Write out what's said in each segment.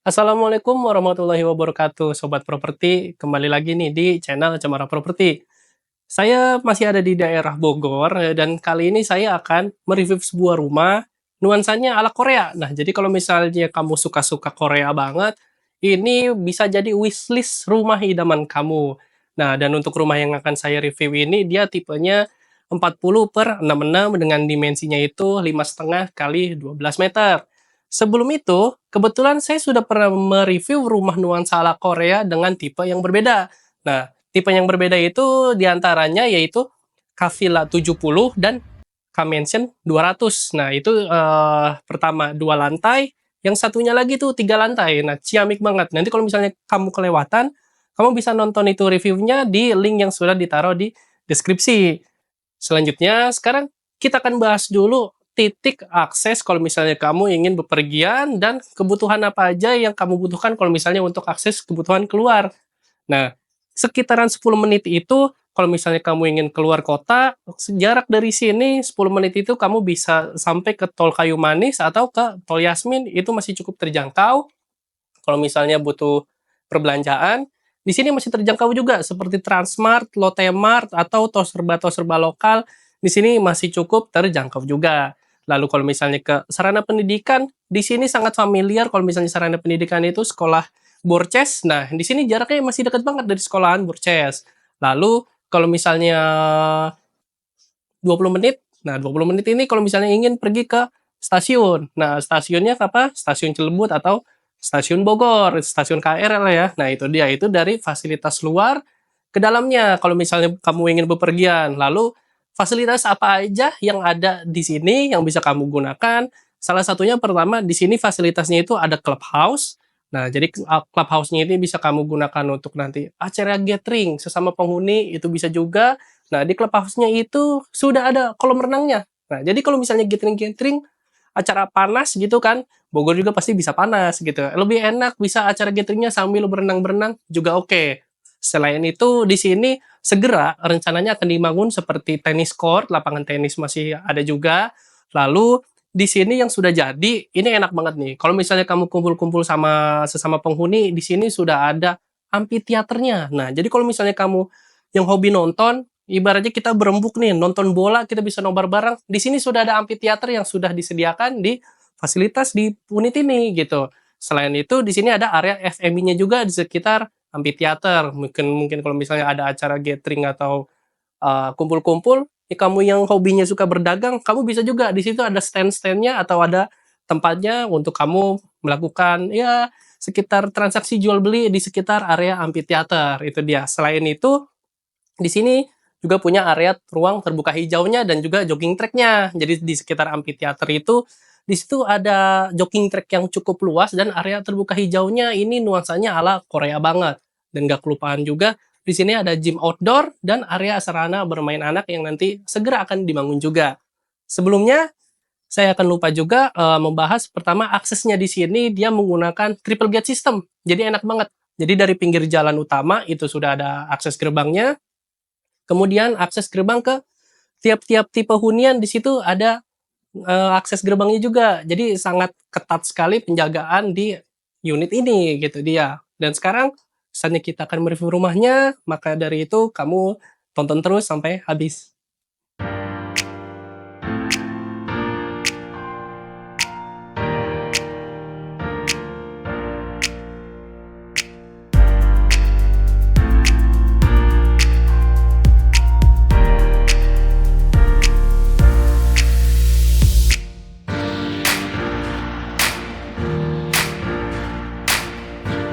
Assalamualaikum warahmatullahi wabarakatuh, Sobat Properti. Kembali lagi nih di channel Cemara Properti. Saya masih ada di daerah Bogor, dan kali ini saya akan mereview sebuah rumah, nuansanya ala Korea. Nah, jadi kalau misalnya kamu suka-suka Korea banget, ini bisa jadi wishlist rumah idaman kamu. Nah, dan untuk rumah yang akan saya review ini, dia tipenya 40/66 dengan dimensinya itu 5,5 kali 12 meter. Sebelum itu, kebetulan saya sudah pernah mereview rumah nuansa ala Korea dengan tipe yang berbeda. Nah, tipe yang berbeda itu diantaranya yaitu K-Villa 70 dan K-Mansion 200. Nah, itu pertama 2 lantai, yang satunya lagi tuh 3 lantai. Nah, ciamik banget. Nanti kalau misalnya kamu kelewatan, kamu bisa nonton itu reviewnya di link yang sudah ditaruh di deskripsi. Selanjutnya, sekarang kita akan bahas dulu titik akses kalau misalnya kamu ingin bepergian dan kebutuhan apa aja yang kamu butuhkan kalau misalnya untuk akses kebutuhan keluar. Nah, sekitaran 10 menit itu kalau misalnya kamu ingin keluar kota, jarak dari sini 10 menit itu kamu bisa sampai ke Tol Kayu Manis atau ke Tol Yasmin, itu masih cukup terjangkau. Kalau misalnya butuh perbelanjaan, di sini masih terjangkau juga seperti Transmart, Lotte Mart, atau tos serba lokal, di sini masih cukup terjangkau juga. Lalu kalau misalnya ke sarana pendidikan, di sini sangat familiar kalau misalnya sarana pendidikan itu sekolah Borces. Nah, di sini jaraknya masih dekat banget dari sekolahan Borces. Lalu kalau misalnya 20 menit, nah 20 menit ini kalau misalnya ingin pergi ke stasiun. Nah, stasiunnya apa? Stasiun Cilebut atau Stasiun Bogor, stasiun KRL ya. Nah, itu dia, itu dari fasilitas luar ke dalamnya kalau misalnya kamu ingin bepergian. Lalu fasilitas apa aja yang ada di sini yang bisa kamu gunakan? Salah satunya pertama di sini fasilitasnya itu ada clubhouse. Nah, jadi clubhouse-nya ini bisa kamu gunakan untuk nanti acara gathering sesama penghuni, itu bisa juga. Nah, di clubhouse-nya itu sudah ada kolam renangnya. Nah, jadi kalau misalnya gathering-gathering, acara panas gitu kan, Bogor juga pasti bisa panas gitu. Lebih enak bisa acara gatheringnya sambil berenang-berenang juga oke. Selain itu, di sini segera rencananya akan dibangun seperti tenis court, lapangan tenis masih ada juga. Lalu di sini yang sudah jadi, ini enak banget nih. Kalau misalnya kamu kumpul-kumpul sama sesama penghuni, di sini sudah ada amphitheaternya. Nah, jadi kalau misalnya kamu yang hobi nonton, ibaratnya kita berembuk nih, nonton bola, kita bisa nobar bareng. Di sini sudah ada amphitheater yang sudah disediakan di fasilitas di unit ini gitu. Selain itu, di sini ada area F&B-nya juga di sekitar amphitheater. Mungkin mungkin kalau misalnya ada acara gathering atau kumpul-kumpul, ya kamu yang hobinya suka berdagang, kamu bisa juga di situ ada stand-standnya atau ada tempatnya untuk kamu melakukan ya sekitar transaksi jual beli di sekitar area amphitheater itu dia. Selain itu, di sini juga punya area ruang terbuka hijaunya dan juga jogging track-nya. Jadi di sekitar amphitheater itu, di situ ada jogging track yang cukup luas dan area terbuka hijaunya ini nuansanya ala Korea banget. Dan gak kelupaan juga, di sini ada gym outdoor dan area sarana bermain anak yang nanti segera akan dibangun juga. Sebelumnya, saya akan lupa juga membahas pertama aksesnya di sini dia menggunakan triple gate system. Jadi enak banget. Jadi dari pinggir jalan utama itu sudah ada akses gerbangnya. Kemudian akses gerbang ke tiap-tiap tipe hunian di situ ada akses gerbangnya juga. Jadi sangat ketat sekali penjagaan di unit ini gitu dia. Dan sekarang saatnya kita akan mereview rumahnya, maka dari itu kamu tonton terus sampai habis.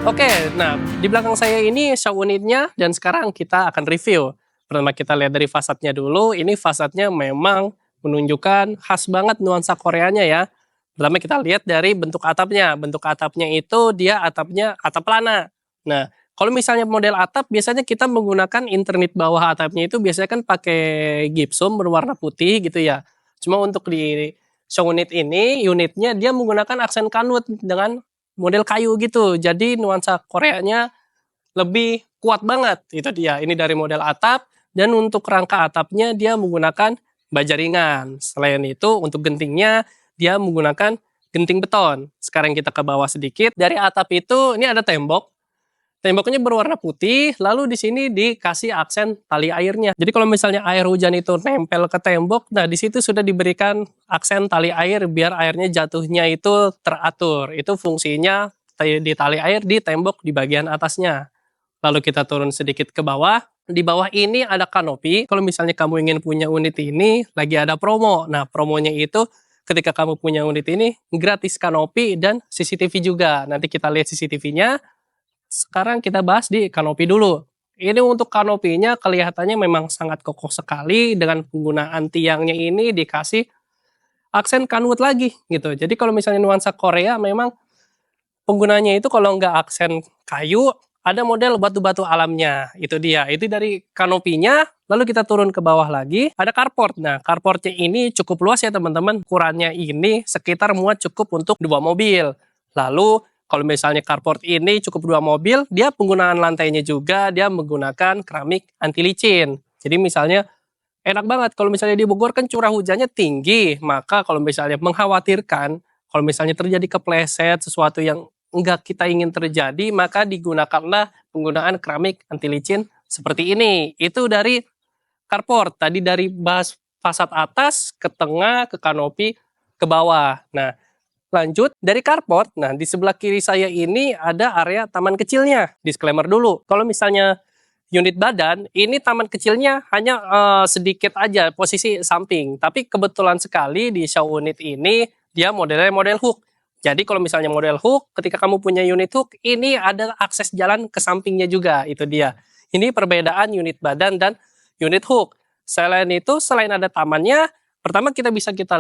Oke, nah di belakang saya ini show unitnya dan sekarang kita akan review. Pertama kita lihat dari fasadnya dulu, ini fasadnya memang menunjukkan khas banget nuansa Koreanya ya. Pertama kita lihat dari bentuk atapnya. Bentuk atapnya itu dia atapnya atap lana. Nah, kalau misalnya model atap biasanya kita menggunakan internal bawah atapnya itu biasanya kan pakai gypsum berwarna putih gitu ya. Cuma untuk di show unit ini, unitnya dia menggunakan aksen kanvas dengan model kayu gitu. Jadi nuansa Koreanya lebih kuat banget. Itu dia. Ini dari model atap dan untuk rangka atapnya dia menggunakan baja ringan. Selain itu untuk gentingnya dia menggunakan genting beton. Sekarang kita ke bawah sedikit. Dari atap itu ini ada tembok. Temboknya berwarna putih, lalu di sini dikasih aksen tali airnya. Jadi kalau misalnya air hujan itu nempel ke tembok, nah di situ sudah diberikan aksen tali air biar airnya jatuhnya itu teratur. Itu fungsinya di tali air di tembok di bagian atasnya. Lalu kita turun sedikit ke bawah. Di bawah ini ada kanopi. Kalau misalnya kamu ingin punya unit ini, lagi ada promo. Nah, promonya itu ketika kamu punya unit ini, gratis kanopi dan CCTV juga. Nanti kita lihat CCTV-nya. Sekarang kita bahas di kanopi dulu. Ini untuk kanopinya kelihatannya memang sangat kokoh sekali dengan penggunaan tiangnya ini dikasih aksen kanwood lagi gitu. Jadi kalau misalnya nuansa Korea memang penggunanya itu kalau nggak aksen kayu, ada model batu-batu alamnya. Itu dia. Itu dari kanopinya. Lalu kita turun ke bawah lagi. Ada carport. Nah, carportnya ini cukup luas ya teman-teman. Ukurannya ini sekitar muat cukup untuk 2 mobil. Lalu kalau misalnya carport ini cukup 2 mobil, dia penggunaan lantainya juga dia menggunakan keramik anti licin. Jadi misalnya enak banget kalau misalnya di Bogor kan curah hujannya tinggi, maka kalau misalnya mengkhawatirkan kalau misalnya terjadi kepleset sesuatu yang enggak kita ingin terjadi, maka digunakanlah penggunaan keramik anti licin seperti ini. Itu dari carport. Tadi dari bahas fasad atas ke tengah ke kanopi ke bawah. Nah, lanjut dari carport, nah di sebelah kiri saya ini ada area taman kecilnya. Disclaimer dulu, kalau misalnya unit badan, ini taman kecilnya hanya sedikit aja posisi samping. Tapi kebetulan sekali di show unit ini, dia modelnya model hook. Jadi kalau misalnya model hook, ketika kamu punya unit hook, ini ada akses jalan ke sampingnya juga, itu dia. Ini perbedaan unit badan dan unit hook. Selain itu, selain ada tamannya, pertama kita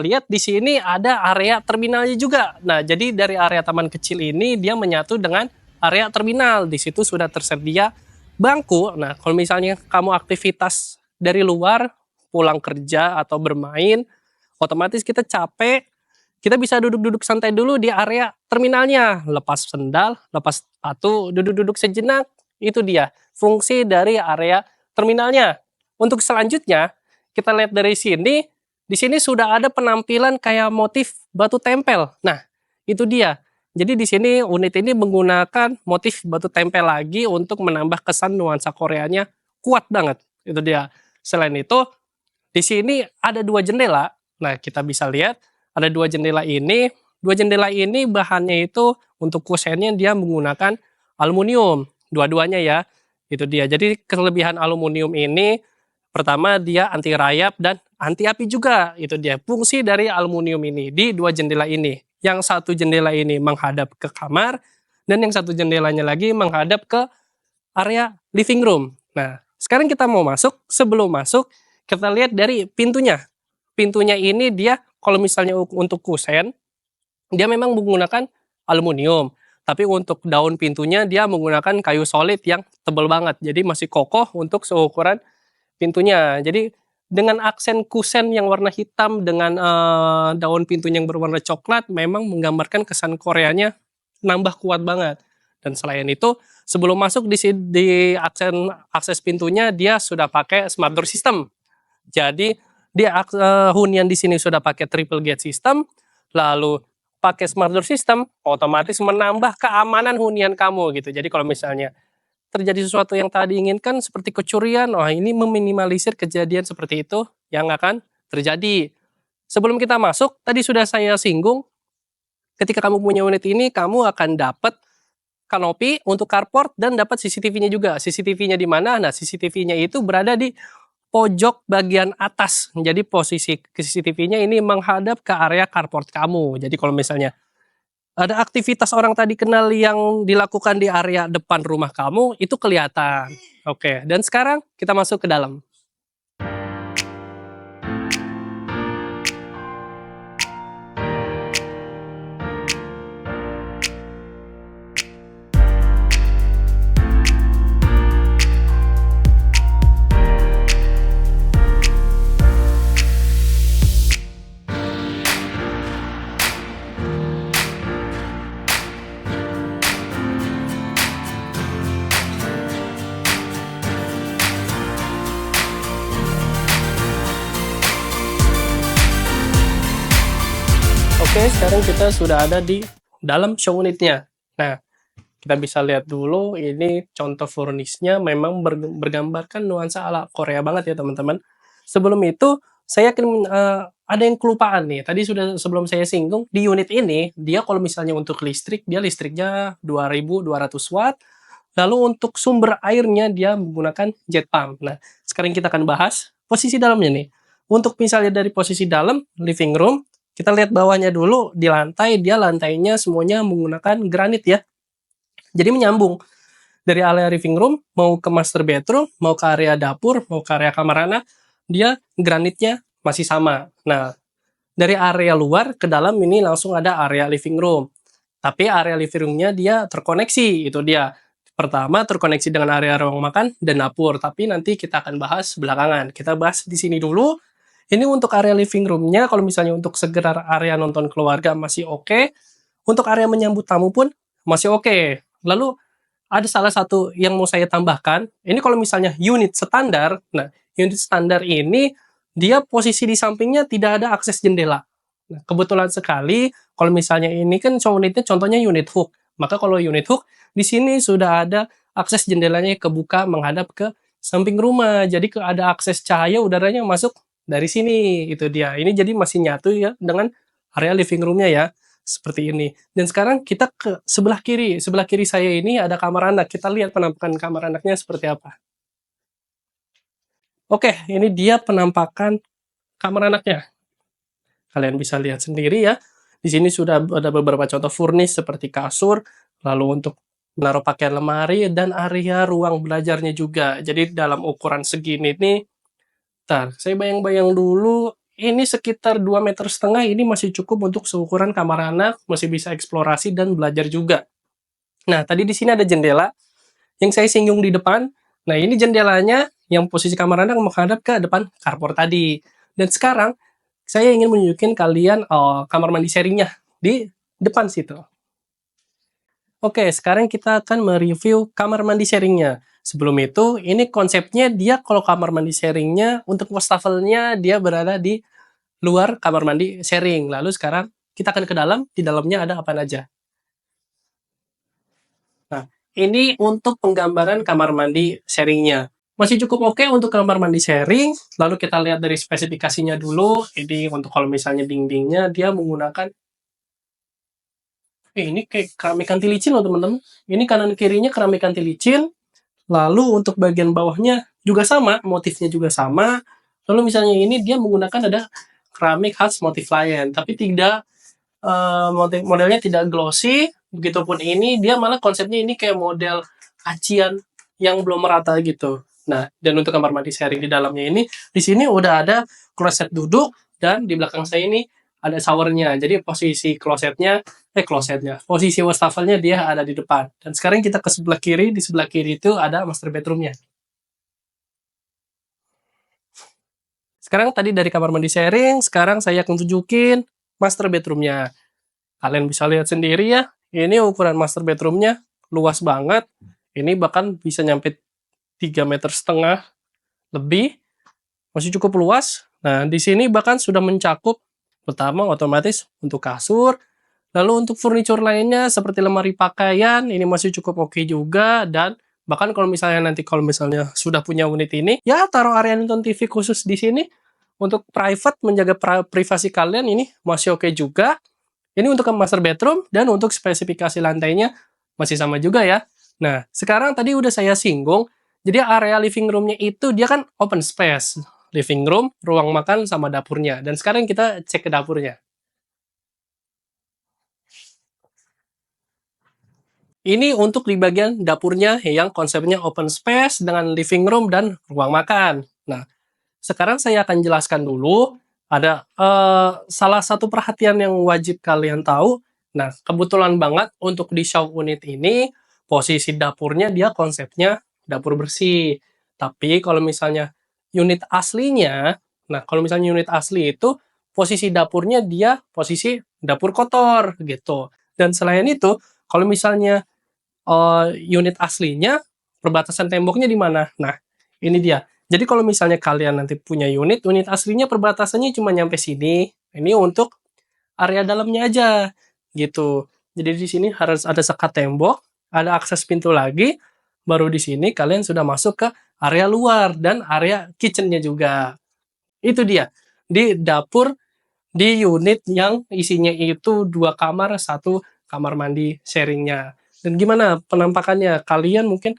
lihat di sini ada area terminalnya juga. Nah, jadi dari area taman kecil ini dia menyatu dengan area terminal. Di situ sudah tersedia bangku. Nah, kalau misalnya kamu aktivitas dari luar, pulang kerja atau bermain, otomatis kita capek, kita bisa duduk-duduk santai dulu di area terminalnya. Lepas sendal, lepas sepatu, duduk-duduk sejenak. Itu dia fungsi dari area terminalnya. Untuk selanjutnya, kita lihat dari sini. Di sini sudah ada penampilan kayak motif batu tempel. Nah, itu dia. Jadi di sini unit ini menggunakan motif batu tempel lagi untuk menambah kesan nuansa Koreanya kuat banget. Itu dia. Selain itu, di sini ada 2 jendela. Nah, kita bisa lihat ada 2 jendela ini. 2 jendela ini bahannya itu untuk kusennya dia menggunakan aluminium. Dua-duanya ya. Itu dia. Jadi kelebihan aluminium ini pertama dia anti rayap dan anti api juga. Itu dia fungsi dari aluminium ini di 2 jendela ini. Yang satu jendela ini menghadap ke kamar dan yang satu jendelanya lagi menghadap ke area living room. Nah, sekarang kita mau masuk. Sebelum masuk, kita lihat dari pintunya. Pintunya ini dia kalau misalnya untuk kusen, dia memang menggunakan aluminium. Tapi untuk daun pintunya dia menggunakan kayu solid yang tebal banget. Jadi masih kokoh untuk seukuran pintunya. Jadi dengan aksen kusen yang warna hitam dengan daun pintunya yang berwarna coklat memang menggambarkan kesan Koreanya nambah kuat banget. Dan selain itu sebelum masuk di akses pintunya dia sudah pakai smart door system. Jadi dia hunian di sini sudah pakai triple gate system, lalu pakai smart door system, otomatis menambah keamanan hunian kamu gitu. Jadi kalau misalnya terjadi sesuatu yang tadi inginkan seperti kecurian, ini meminimalisir kejadian seperti itu yang akan terjadi. Sebelum kita masuk, tadi sudah saya singgung, ketika kamu punya unit ini, kamu akan dapat kanopi untuk carport dan dapat CCTV-nya juga. CCTV-nya di mana? Nah, CCTV-nya itu berada di pojok bagian atas. Jadi posisi CCTV-nya ini menghadap ke area carport kamu. Jadi kalau misalnya ada aktivitas orang tadi kenal yang dilakukan di area depan rumah kamu, itu kelihatan. Oke, dan sekarang kita masuk ke dalam. Oke, sekarang kita sudah ada di dalam show unitnya. Nah, kita bisa lihat dulu, ini contoh furnisnya memang bergambarkan nuansa ala Korea banget ya teman-teman. Sebelum itu, saya yakin ada yang kelupaan nih. Tadi sudah sebelum saya singgung, di unit ini, dia kalau misalnya untuk listrik, dia listriknya 2200 watt. Lalu untuk sumber airnya, dia menggunakan jet pump. Nah, sekarang kita akan bahas posisi dalamnya nih. Untuk misalnya dari posisi dalam, living room, kita lihat bawahnya dulu, di lantai, dia lantainya semuanya menggunakan granit ya. Jadi menyambung dari area living room, mau ke master bedroom, mau ke area dapur, mau ke area kamar anak, dia granitnya masih sama. Nah, dari area luar ke dalam ini langsung ada area living room. Tapi area living room-nya dia terkoneksi, itu dia. Pertama terkoneksi dengan area ruang makan dan dapur, tapi nanti kita akan bahas belakangan. Kita bahas di sini dulu. Ini untuk area living room-nya, kalau misalnya untuk sekedar area nonton keluarga masih oke. Untuk area menyambut tamu pun masih oke. Lalu ada salah satu yang mau saya tambahkan, ini kalau misalnya unit standar, nah unit standar ini dia posisi di sampingnya tidak ada akses jendela. Nah, kebetulan sekali kalau misalnya ini kan unitnya contohnya unit hook, maka kalau unit hook di sini sudah ada akses jendelanya kebuka menghadap ke samping rumah, jadi ada akses cahaya udaranya masuk dari sini, itu dia. Ini jadi masih nyatu ya dengan area living room-nya ya, seperti ini. Dan sekarang kita ke sebelah kiri. Sebelah kiri saya ini ada kamar anak. Kita lihat penampakan kamar anaknya seperti apa. Oke, ini dia penampakan kamar anaknya. Kalian bisa lihat sendiri ya. Di sini sudah ada beberapa contoh furnish seperti kasur, lalu untuk menaruh pakaian lemari, dan area ruang belajarnya juga. Jadi dalam ukuran segini nih, saya bayang-bayang dulu, ini sekitar 2,5 meter, ini masih cukup untuk seukuran kamar anak, masih bisa eksplorasi dan belajar juga. Nah, tadi di sini ada jendela, yang saya singgung di depan. Nah, ini jendelanya, yang posisi kamar anak menghadap ke depan carport tadi. Dan sekarang, saya ingin menunjukkan kalian kamar mandi sharingnya di depan situ. Oke, sekarang kita akan mereview kamar mandi sharingnya. Sebelum itu, ini konsepnya dia kalau kamar mandi sharingnya, untuk wastafelnya dia berada di luar kamar mandi sharing. Lalu sekarang kita akan ke dalam, di dalamnya ada apa aja. Nah, ini untuk penggambaran kamar mandi sharingnya. Masih cukup oke untuk kamar mandi sharing. Lalu kita lihat dari spesifikasinya dulu. Ini untuk kalau misalnya dindingnya, dia menggunakan ini kayak keramik anti licin loh teman-teman. Ini kanan kirinya keramik anti licin. Lalu untuk bagian bawahnya juga sama, motifnya juga sama. Lalu misalnya ini dia menggunakan ada keramik khas motif lion, tapi tidak modelnya tidak glossy. Begitupun ini dia malah konsepnya ini kayak model acian yang belum merata gitu. Nah, dan untuk kamar mandi sharing di dalamnya ini, di sini udah ada kloset duduk, dan di belakang saya ini ada showernya. Jadi posisi posisi wastafelnya dia ada di depan. Dan sekarang kita ke sebelah kiri, di sebelah kiri itu ada master bedroomnya. Sekarang tadi dari kamar mandi sharing, sekarang saya akan tunjukin master bedroomnya. Kalian bisa lihat sendiri ya, ini ukuran master bedroomnya luas banget. Ini bahkan bisa nyampe 3,5 meter lebih, masih cukup luas. Nah, di sini bahkan sudah mencakup pertama otomatis untuk kasur, lalu untuk furniture lainnya seperti lemari pakaian, ini masih cukup oke juga. Dan bahkan kalau misalnya sudah punya unit ini, ya taruh area nonton TV khusus di sini untuk private, menjaga privasi kalian, ini masih oke juga. Ini untuk master bedroom, dan untuk spesifikasi lantainya masih sama juga ya. Nah, sekarang tadi udah saya singgung, jadi area living room-nya itu dia kan open space. Living room, ruang makan, sama dapurnya. Dan sekarang kita cek ke dapurnya. Ini untuk di bagian dapurnya yang konsepnya open space dengan living room dan ruang makan. Nah, sekarang saya akan jelaskan dulu. Ada salah satu perhatian yang wajib kalian tahu. Nah, kebetulan banget untuk di show unit ini, posisi dapurnya dia konsepnya dapur bersih. Tapi kalau misalnya unit aslinya, nah kalau misalnya unit asli itu, posisi dapurnya dia posisi dapur kotor gitu. Dan selain itu, kalau misalnya unit aslinya, perbatasan temboknya di mana? Nah, ini dia. Jadi kalau misalnya kalian nanti punya unit aslinya perbatasannya cuma nyampe sini. Ini untuk area dalamnya aja gitu. Jadi di sini harus ada sekat tembok, ada akses pintu lagi, baru di sini kalian sudah masuk ke area luar dan area kitchennya juga. Itu dia, di dapur di unit yang isinya itu 2 kamar, 1 kamar mandi sharingnya. Dan gimana penampakannya? Kalian mungkin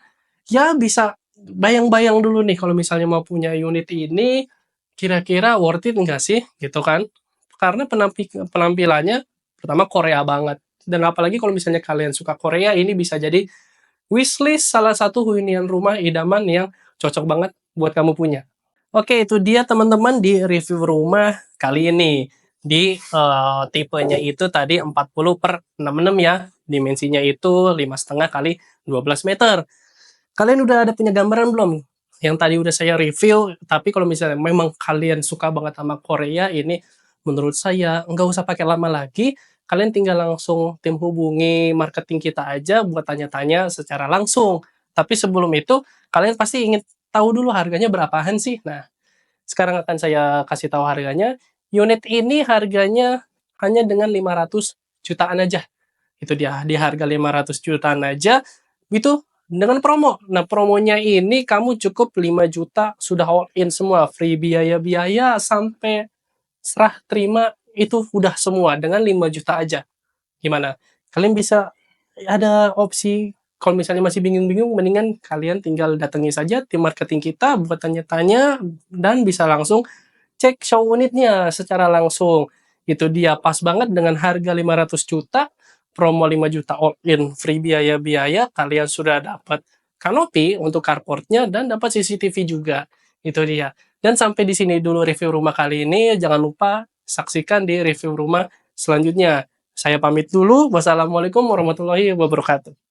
ya bisa bayang-bayang dulu nih kalau misalnya mau punya unit ini, kira-kira worth it nggak sih? Gitu kan. Karena penampilannya pertama Korea banget. Dan apalagi kalau misalnya kalian suka Korea, ini bisa jadi wishlist salah satu hunian rumah idaman yang cocok banget buat kamu punya. Oke, itu dia teman-teman di review rumah kali ini. Di tipenya itu tadi 40/66 ya. Dimensinya itu 5,5 kali 12 meter. Kalian udah ada punya gambaran belum? Yang tadi udah saya review, tapi kalau misalnya memang kalian suka banget sama Korea, ini menurut saya nggak usah pakai lama lagi, kalian tinggal langsung tim hubungi marketing kita aja buat tanya-tanya secara langsung. Tapi sebelum itu, kalian pasti ingin tahu dulu harganya berapaan sih? Nah, sekarang akan saya kasih tahu harganya. Unit ini harganya hanya dengan 500 jutaan aja. Itu dia, di harga 500 jutaan aja, itu dengan promo. Nah, promonya ini kamu cukup 5 juta sudah all in semua, free biaya-biaya sampai serah terima itu udah semua dengan 5 juta aja. Gimana? Kalian bisa ada opsi kalau misalnya masih bingung-bingung, mendingan kalian tinggal datangi saja tim marketing kita buat tanya-tanya dan bisa langsung cek show unitnya secara langsung. Itu dia pas banget dengan harga 500 juta, promo 5 juta all in, free biaya-biaya, kalian sudah dapat kanopi untuk carportnya dan dapat CCTV juga. Itu dia. Dan sampai di sini dulu review rumah kali ini. Jangan lupa saksikan di review rumah selanjutnya. Saya pamit dulu. Wassalamualaikum warahmatullahi wabarakatuh.